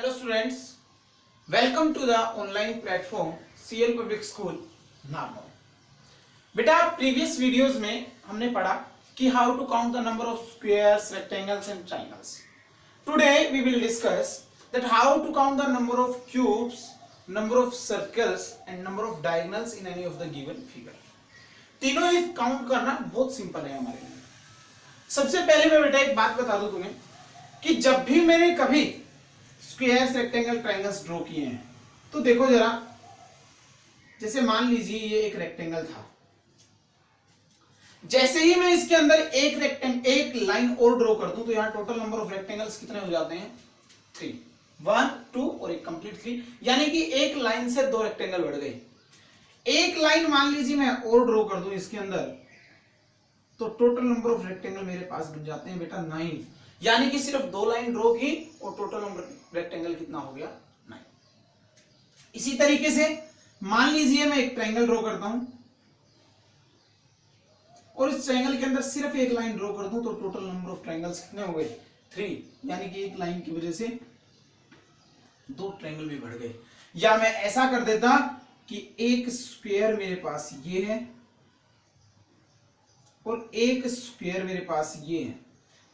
Hello students, welcome to the online platform CL Public School Nagaur. बेटा previous videos में हमने पढ़ा कि how to count the number of squares, rectangles and triangles. Today we will discuss that how to count the number of cubes, number of circles and number of diagonals in any of the given figure. तीनों ही count करना बहुत simple है हमारे लिए। सबसे पहले मैं बेटा एक बात बता दूं तुम्हें कि जब भी मैंने कभी स्क्वायर्स, रेक्टेंगल, ट्रायंगल्स ड्रॉ किए हैं तो देखो जरा, जैसे मान लीजिए ये एक रेक्टेंगल था, जैसे ही मैं इसके अंदर एक लाइन और ड्रॉ कर दूं तो यहां टोटल नंबर ऑफ रेक्टेंगल्स कितने हो जाते हैं? 3, 1, 2 और एक कंप्लीट 3, यानी कि एक लाइन से 2 रेक्टेंगल बढ़ गए। एक लाइन मान लीजिए मैं और ड्रॉ कर दूं इसके अंदर तो टोटल नंबर ऑफ रेक्टेंगल मेरे पास बन जाते हैं बेटा 9, यानी कि सिर्फ 2 लाइन ड्रॉ की और टोटल नंबर रेक्टेंगल कितना हो गया? 9। इसी तरीके से मान लीजिए मैं एक ट्रायंगल ड्रॉ करता हूं और इस ट्रायंगल के अंदर सिर्फ एक लाइन ड्रॉ कर दूं तो टोटल नंबर ऑफ ट्रायंगल्स कितने हो गए? 3, यानी कि एक लाइन की वजह से 2 ट्रायंगल भी बढ़ गए। या मैं ऐसा कर देता कि एक स्क्वायर मेरे पास ये है और एक स्क्वायर मेरे पास ये है,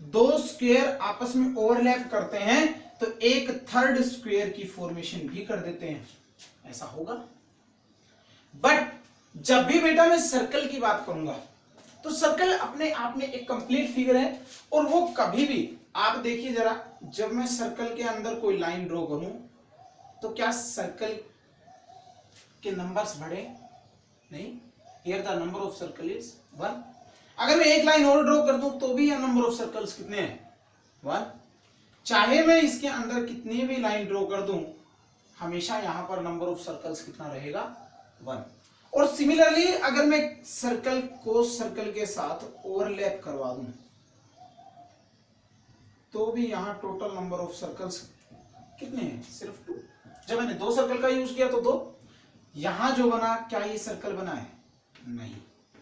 2 स्क्वायर आपस में ओवरलैप करते हैं तो एक थर्ड स्क्वायर की फॉर्मेशन भी कर देते हैं, ऐसा होगा। बट जब भी बेटा मैं सर्कल की बात करूंगा तो सर्कल अपने आप में एक कंप्लीट फिगर है और वो कभी भी, आप देखिए जरा, जब मैं सर्कल के अंदर कोई लाइन ड्रॉ करूं तो क्या सर्कल के नंबर्स बढ़े? नहीं। Here the number of circle is 1। अगर मैं एक लाइन और ड्रॉ कर दूं तो भी यह नंबर ऑफ सर्कल्स कितने हैं? 1। चाहे मैं इसके अंदर कितनी भी लाइन ड्रॉ कर दूं, हमेशा यहां पर नंबर ऑफ सर्कल्स कितना रहेगा? 1। और सिमिलरली अगर मैं सर्कल को सर्कल के साथ ओवरलैप करवा दूं तो भी यहां टोटल नंबर ऑफ सर्कल्स कितने हैं? सिर्फ 2। जब मैंने 2 सर्कल का यूज किया तो 2। यहां जो बना, क्या ये सर्कल बना है? नहीं,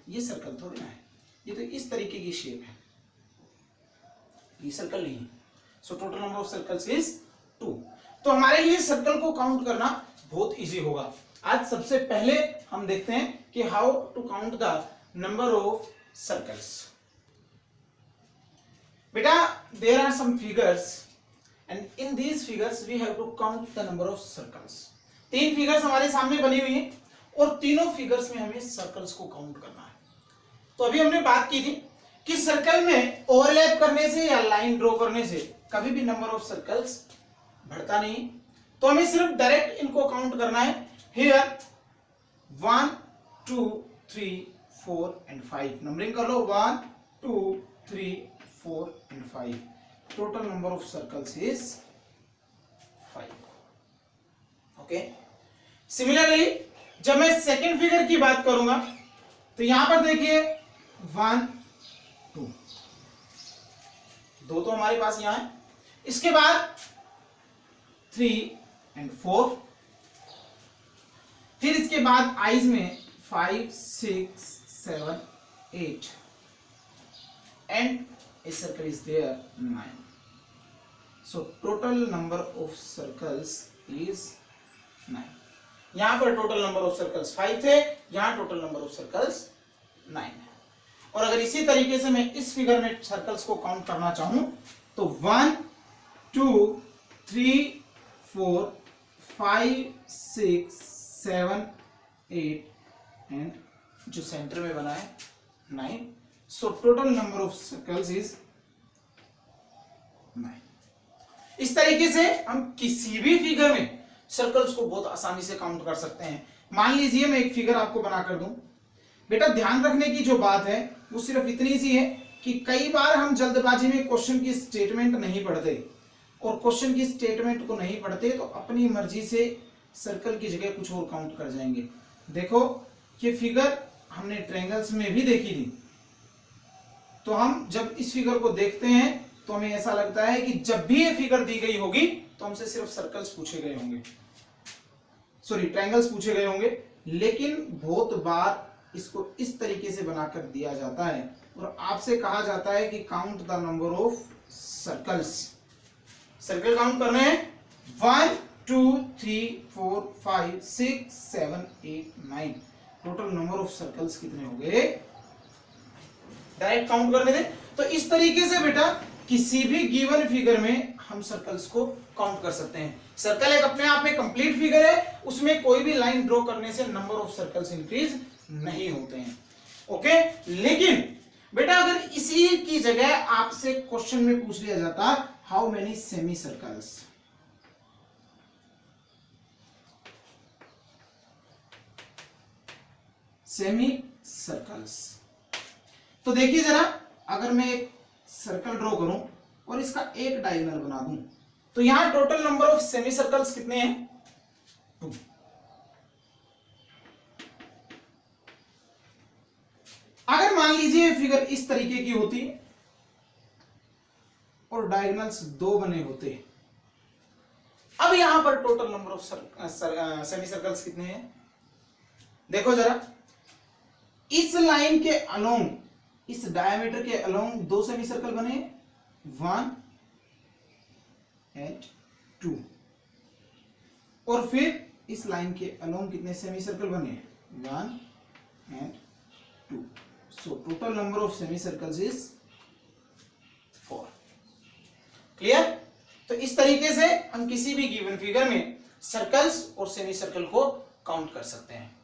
ये सर्कल थोड़ी ना है, ये तो इस तरीके की शेप है, ये सर्कल नहीं है। सो total number of circles is 2। तो हमारे लिए सर्कल को काउंट करना बहुत इजी होगा। आज सबसे पहले हम देखते हैं कि how to count the number of circles. बेटा there are some figures and in these figures we have to count the number of circles. 3 figures हमारे सामने बनी हुई हैं और तीनों फिगर्स में हमें सर्कल्स को काउंट करना है। तो अभी हमने बात की थी कि सर्कल में ओवरलैप करने से या लाइन ड्रॉ करने से कभी भी नंबर ऑफ सर्कल्स बढ़ता नहीं, तो हमें सिर्फ डायरेक्ट इनको काउंट करना है। हियर 1, 2, 3, 4 एंड 5, नंबरिंग कर लो। 1, 2, 3, 4 and 5, total number of circles is 5। Okay. Similarly जब मैं सेकेंड फिगर की बात करूंगा तो यहां पर देखिए 1, 2, 2 तो हमारे पास यहां है। इसके बाद 3 एंड 4, फिर इसके बाद आइज में 5, 6, 7, 8 and a circle is there 9. So total number of circles is 9. यहां पर टोटल नंबर ऑफ सर्कल्स 5 थे, यहां टोटल नंबर ऑफ सर्कल्स 9 है। और अगर इसी तरीके से मैं इस फिगर में सर्कल्स को काउंट करना चाहूं तो 1, 2, 3, 4, 5, 6, 7, 8 एंड जो सेंटर में बना है 9। सो total number of circles is 9। इस तरीके से हम किसी भी फिगर में सर्कल्स को बहुत आसानी से काउंट कर सकते हैं। मान लीजिए मैं एक फिगर आपको बना कर दूं। बेटा ध्यान रखने की जो बात है वो सिर्फ इतनी सी है कि कई बार हम जल्दबाजी में क्वेश्चन की स्टेटमेंट नहीं पढ़ते, और क्वेश्चन की स्टेटमेंट को नहीं पढ़ते तो अपनी मर्जी से सर्कल की जगह कुछ और काउंट कर जाएंगे। देखो ये फिगर हमने ट्रायंगल्स में भी देखी थी, तो हम जब इस फिगर को देखते हैं तो हमें ऐसा लगता है कि जब भी ये फिगर दी गई होगी तो हमसे सिर्फ सर्कल्स पूछे गए होंगे, सॉरी ट्रायंगल्स पूछे गए होंगे। लेकिन बहुत बार इसको इस तरीके से बनाकर दिया जाता है और आपसे कहा जाता है कि count the number of circles. Circle count करने हैं 1 2 3 4 5 6 7 8 9 टोटल नंबर ऑफ सर्कल्स कितने हो गए, डायरेक्ट काउंट करने दें। तो इस तरीके से बेटा किसी भी गिवन फिगर में हम सर्कल्स को काउंट कर सकते हैं। सर्कल एक अपने आप में कंप्लीट फिगर है, उसमें कोई भी लाइन ड्रॉ करने से नंबर ऑफ सर्कल्स इंक्रीज नहीं होते हैं। ओके, लेकिन बेटा अगर इसी की जगह आपसे क्वेश्चन में पूछ लिया जाता how many semi circles, semi circles, तो देखिए जरा, अगर मैं एक सर्कल ड्रॉ करूं और इसका एक डायगोनल बना दूं तो यहां total number of semi circles कितने हैं, 2। अगर मान लीजिए फिगर इस तरीके की होती और डायगोनल्स 2 बने होते, अब यहां पर total number of semi circles कितने हैं, देखो जरा, इस लाइन के अलोंग, इस डायमीटर के अलोंग 2 सेमी सर्कल बने, 1 and 2, और फिर इस लाइन के अलोंग कितने सेमी सर्कल बने, 1 and 2। So total number of semi circles is 4। Clear? तो इस तरीके से हम किसी भी गिवन फिगर में सर्कल्स और सेमी सर्कल को काउंट कर सकते हैं।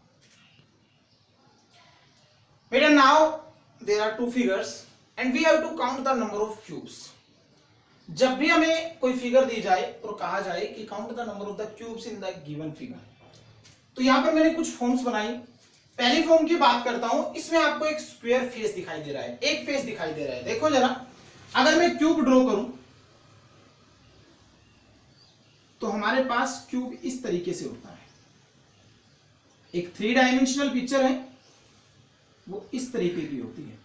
बेटा now there are 2 figures and we have to count the number of cubes. जब भी हमें कोई फिगर दी जाए और कहा जाए कि count the number of the cubes in the given figure, तो यहां पर मैंने कुछ फॉर्म्स बनाई। पहली फॉर्म की बात करता हूं, इसमें आपको एक स्क्वायर फेस दिखाई दे रहा है, एक फेस दिखाई दे रहा है। देखो जरा, अगर मैं क्यूब ड्रॉ करूं तो हमारे पास क्यूब इस तरीके से होता है। एक 3 डायमेंशनल पिक्चर है, वो इस तरीके की होती है।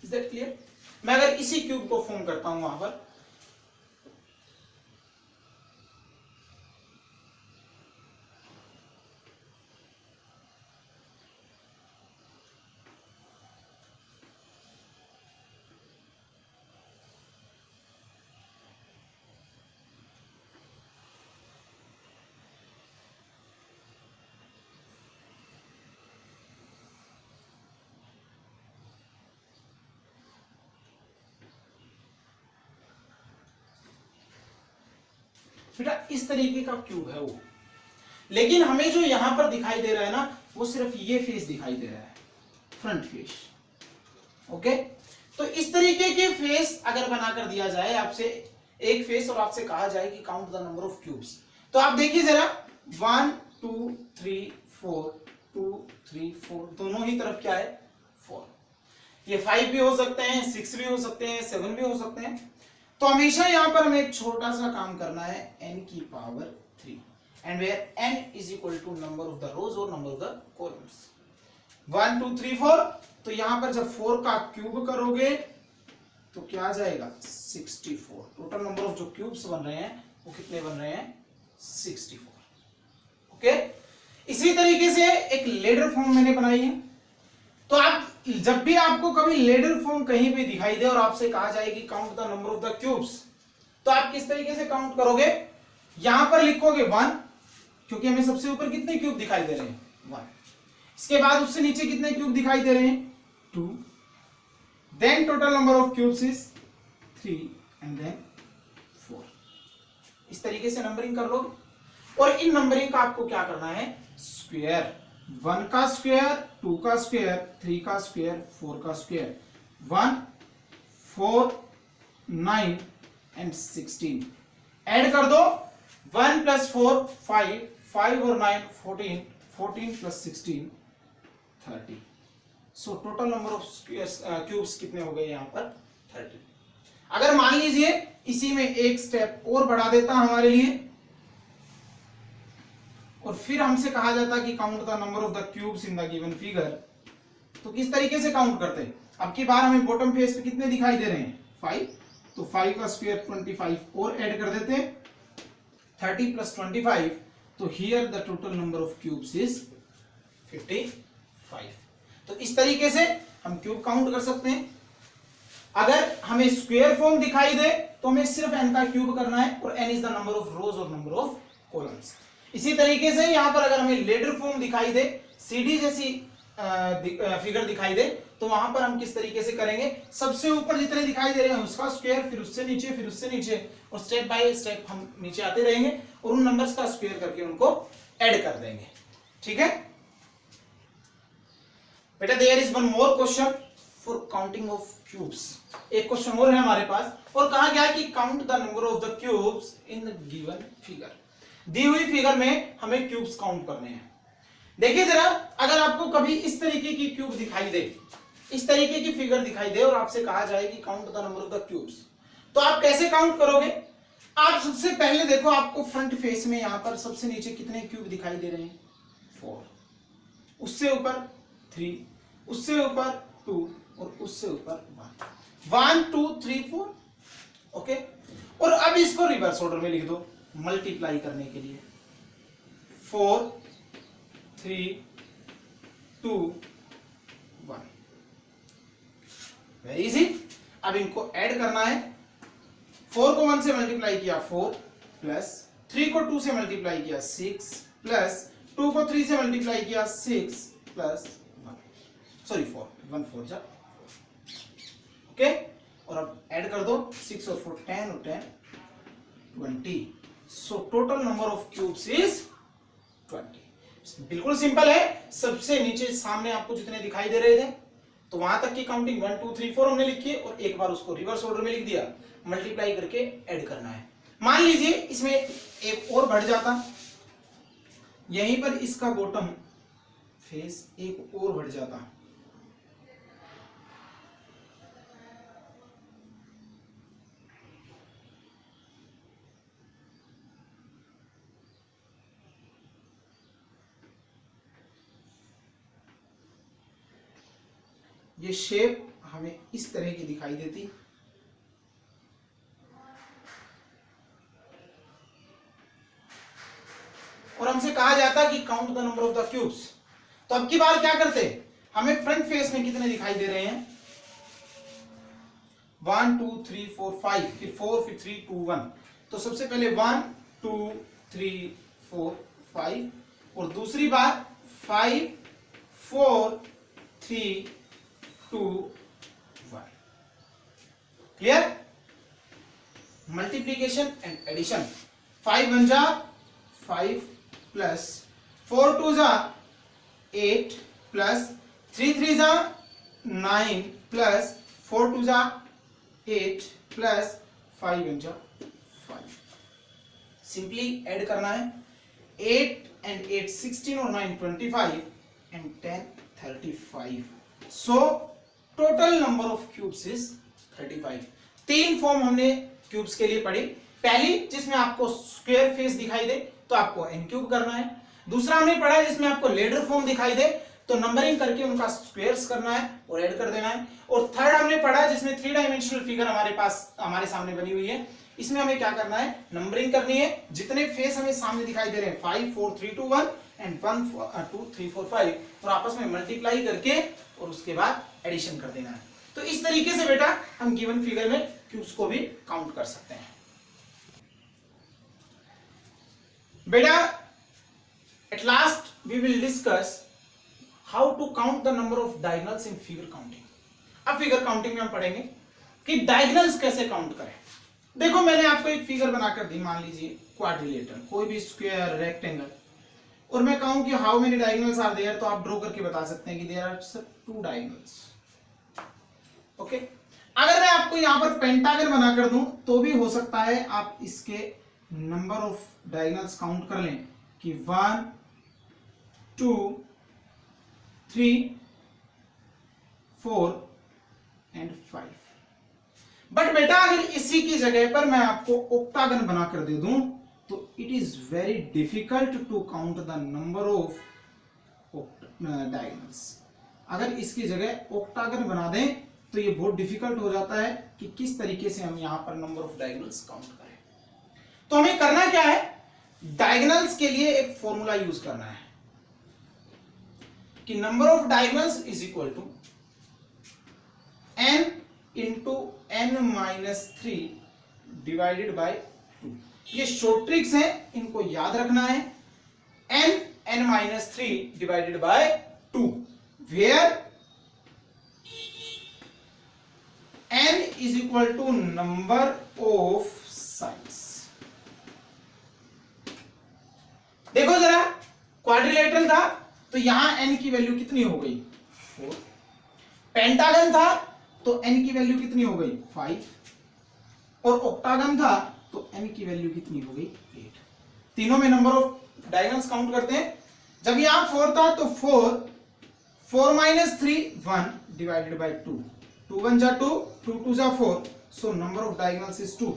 Is that clear? मैं अगर इसी क्यूब को फॉर्म करता हूं वहां पर, बेटा इस तरीके का क्यूब है वो, लेकिन हमें जो यहां पर दिखाई दे रहा है ना, वो सिर्फ ये फेस दिखाई दे रहा है, फ्रंट फेस। ओके, तो इस तरीके के फेस अगर बनाकर दिया जाए आपसे, एक फेस, और आपसे कहा जाए कि count the number of cubes, तो आप देखिए जरा, 1 2 3 4 2 3 4, दोनों ही तरफ क्या है, 4। ये 5 भी हो सकते हैं, 6 भी हो सकते हैं, 7 भी हो सकते हैं। तो हमेशा यहां पर हमें एक छोटा सा काम करना है, n की power 3, and where n is equal to number of the rows और नंबर ऑफ द कॉलम्स। 1 2 3 4, तो यहां पर जब 4 का क्यूब करोगे तो क्या आ जाएगा, 64। टोटल नंबर ऑफ जो क्यूब्स बन रहे हैं वो कितने बन रहे हैं, 64। ओके, इसी तरीके से एक लेडर फॉर्म मैंने बनाई है। तो आप जब भी आपको कभी लेडर फॉर्म कहीं भी दिखाई दे और आपसे कहा जाए कि count the number of the cubes, तो आप किस तरीके से काउंट करोगे, यहां पर लिखोगे 1, क्योंकि हमें सबसे ऊपर कितने क्यूब दिखाई दे रहे हैं, 1। इसके बाद उससे नीचे कितने क्यूब दिखाई दे रहे हैं, 2। Then total number of cubes is 3 and then 4। इस तरीके से नंबरिंग कर लो, और इन नंबरिंग का आपको क्या करना है, स्क्वायर। 1 का स्क्वायर, 2 का स्क्वायर, 3 का स्क्वायर, 4 का स्क्वायर, 1 4 9 एंड 16। ऐड कर दो, 1 प्लस 4 5, 5 और 9 14, 14 plus 16 30। So total number of cubes कितने हो गए यहां पर, 30। अगर मान लीजिए इसी में एक स्टेप और बढ़ा देता हमारे लिए, और फिर हमसे कहा जाता कि count the number of the cubes in the given figure, तो किस तरीके से काउंट करते हैं। अब की बार हमें बॉटम फेस पे कितने दिखाई दे रहे हैं, 5, तो 5 का स्क्वायर 25 और ऐड कर देते हैं, 30 प्लस 25, तो here the total number of cubes is 55। तो इस तरीके से हम क्यूब काउंट कर सकते हैं। अगर हमें स्क्वायर फॉर्म दिखाई दे तो हमें सिर्फ n का क्यूब करना है, और n is the number of रोज और नंबर ऑफ कॉलम्स। इसी तरीके से यहां पर अगर हमें लेडर फॉर्म दिखाई दे, सीडी जैसी फिगर दिखाई दे, तो वहां पर हम किस तरीके से करेंगे, सबसे ऊपर जितने दिखाई दे रहे हैं उसका स्क्वायर, फिर उससे नीचे, फिर उससे नीचे, और स्टेप बाय स्टेप हम नीचे आते रहेंगे और उन नंबर्स का स्क्वायर करके उनको ऐड कर देंगे। ठीक है बेटा, there is one more question for counting of cubes. एक क्वेश्चन और है हमारे पास, और कहा गया कि count the number of the cubes in the given figure. दी हुई फिगर में हमें क्यूब्स काउंट करने हैं। देखिए जरा, अगर आपको कभी इस तरीके की क्यूब दिखाई दे, इस तरीके की फिगर दिखाई दे और आपसे कहा जाए कि count the number of the cubes, तो आप कैसे काउंट करोगे? आप सबसे पहले देखो, आपको फ्रंट फेस में यहां पर सबसे नीचे कितने क्यूब दिखाई दे रहे हैं? 4, उससे ऊपर 3, उससे ऊपर 2 और उससे ऊपर 1 2 3 4। ओके, और अब इसको रिवर्स ऑर्डर में लिख दो मल्टीप्लाई करने के लिए। 4 3 2 1, वेरी इजी। अब इनको ऐड करना है। 4 को 1 से मल्टीप्लाई किया 4, प्लस 3 को 2 से मल्टीप्लाई किया 6, प्लस 2 को 3 से मल्टीप्लाई किया 6, प्लस 1 सॉरी 4 1 4 जा। ओके, और अब ऐड कर दो 6 और 4 10 और 10 20। सो total number of cubes is 20। बिल्कुल सिंपल है। सबसे नीचे सामने आपको जितने दिखाई दे रहे थे, तो वहां तक की काउंटिंग 1 2 3 4 हमने लिखी है, और एक बार उसको रिवर्स ऑर्डर में लिख दिया, मल्टीप्लाई करके ऐड करना है। मान लीजिए इसमें एक और बढ़ जाता, यहीं पर इसका बॉटम फेस एक और बढ़ जाता, ये शेप हमें इस तरह की दिखाई देती, और हमसे कहा जाता कि count the number of the cubes. तो अब की बार क्या करते, हमें फ्रंट फेस में कितने दिखाई दे रहे हैं? 1 2 3 4 5, फिर 4 फिर 3 2 1। तो सबसे पहले 1 2 3 4 5, और दूसरी बार 5 4 3 2 1। क्लियर? Multiplication and addition. 5 1 जा 5, प्लस 4 2 जा 8, प्लस 3 3 जा 9, प्लस 4 2 जा 8, प्लस 5 1 जा 5। सिंपली ऐड करना है। 8 and 8 16 और 9 25 and 10 35। So total number of cubes is 35। 3 form हमने क्यूब्स के लिए पढ़ी। पहली जिसमें आपको स्क्वायर फेस दिखाई दे तो आपको n क्यूब करना है। दूसरा हमने पढ़ा है जिसमें आपको लेडर फॉर्म दिखाई दे तो नंबरिंग करके उनका स्क्वायर्स करना है और ऐड कर देना है। और थर्ड हमने पढ़ा जिसमें 3 डायमेंशनल फिगर हमारे सामने बनी हुई है, इसमें हमें क्या करना है, नंबरिंग करनी है। जितने फेस हमें सामने दिखाई दे रहे हैं 5 4 3 2 1 एंड 1 2 3 4 5, और आपस में मल्टीप्लाई करके और उसके बाद एडिशन कर देना है। तो इस तरीके से बेटा हम गिवन फिगर में क्यूब्स को भी काउंट कर सकते हैं। बेटा at last we will discuss how to count the number of diagonals in figure counting. अब फिगर काउंटिंग में हम पढ़ेंगे कि डायगोनल्स कैसे काउंट करें। देखो मैंने आपको एक फिगर बनाकर दी, मान लीजिए क्वाड्रिलेटरल, कोई भी स्क्वायर रेक्टेंगल, और मैं कहूं कि how many diagonals are there, तो आप ड्रॉ करके बता सकते हैं कि देयर आर 2 डायगोनल्स। ओके, अगर मैं आपको यहां पर पेंटागन बनाकर दूं तो भी हो सकता है आप इसके नंबर ऑफ डायगोनल्स काउंट कर लें कि 1 2 3 4 एंड 5। बट बेटा अगर इसी की जगह पर मैं आपको ऑक्टागन बनाकर दे दूं तो it is very difficult to count the number of diagonals. अगर इसकी जगह ऑक्टागन बना दें तो ये बहुत डिफिकल्ट हो जाता है कि किस तरीके से हम यहां पर नंबर ऑफ डायगोनल्स काउंट करें। तो हमें करना क्या है, डायगोनल्स के लिए एक फॉर्मूला यूज करना है कि number of diagonals is equal to n into n-3 divided by 2। ये शॉर्ट ट्रिक्स हैं, इनको याद रखना है। n-3 divided by 2 where n is equal to number of sides. देखो जरा, क्वाड्रिलेटरल था तो यहां n की वैल्यू कितनी हो गई 4, पेंटागन था तो n की वैल्यू कितनी हो गई 5, और ऑक्टागन था तो n की वैल्यू कितनी हो गई 8। तीनों में नंबर ऑफ डायगोनल्स काउंट करते हैं। जब यहां 4 था तो 4 माइनस 3 1 डिवाइडेड बाय 2, 2 1 जा 2, 2 2 जा 4, so number of diagonals is 2,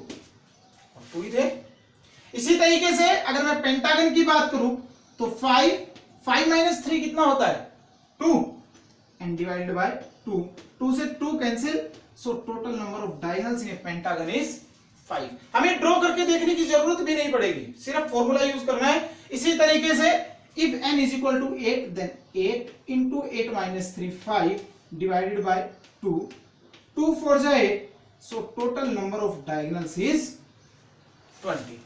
और 2 ही थे। इसी तरीके से अगर मैं पेंटागन की बात करूं तो 5 माइनस 3 कितना होता है 2, एंड डिवाइडेड बाय 2, 2 से 2 cancel, so total number of diagonals in A pentagon is 5। हमें ड्रॉ करके देखने की जरूरत भी नहीं पड़ेगी, सिर्फ फॉर्मूला यूज करना है। इसी तरीके से if n is equal to 8 then 8 into 8 minus 3 5 divided by 2, 2 4 जा 8, so total number of diagonals is 20।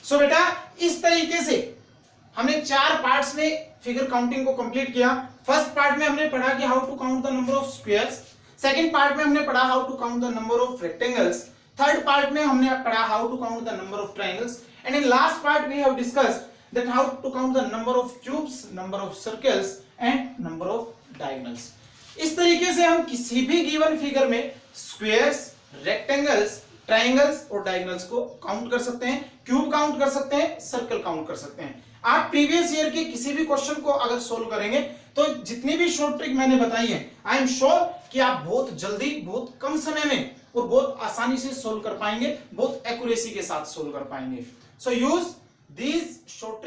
So बेटा इस तरीके से हमने 4 पार्ट्स में फिगर काउंटिंग को कंप्लीट किया। फर्स्ट पार्ट में हमने पढ़ा कि how to count the number of squares, second part में हमने पढ़ा how to count the number of rectangles, third part में हमने पढ़ा how to count the number of triangles, and in last part we have discussed that how to count the number of cubes, number of circles and number of diagonals. इस तरीके से हम किसी भी given figure में squares, rectangles, triangles और diagonals को count कर सकते हैं, क्यूब काउंट कर सकते हैं, सर्कल काउंट कर सकते हैं। आप प्रीवियस ईयर के किसी भी क्वेश्चन को अगर सोल्व करेंगे तो जितनी भी शॉर्ट ट्रिक मैंने बताई है, आई एम श्योर कि आप बहुत जल्दी, बहुत कम समय में और बहुत आसानी से सोल्व कर पाएंगे, बहुत एक्यूरेसी के साथ सोल्व कर पाएंगे। सो यूज दीज शॉर्ट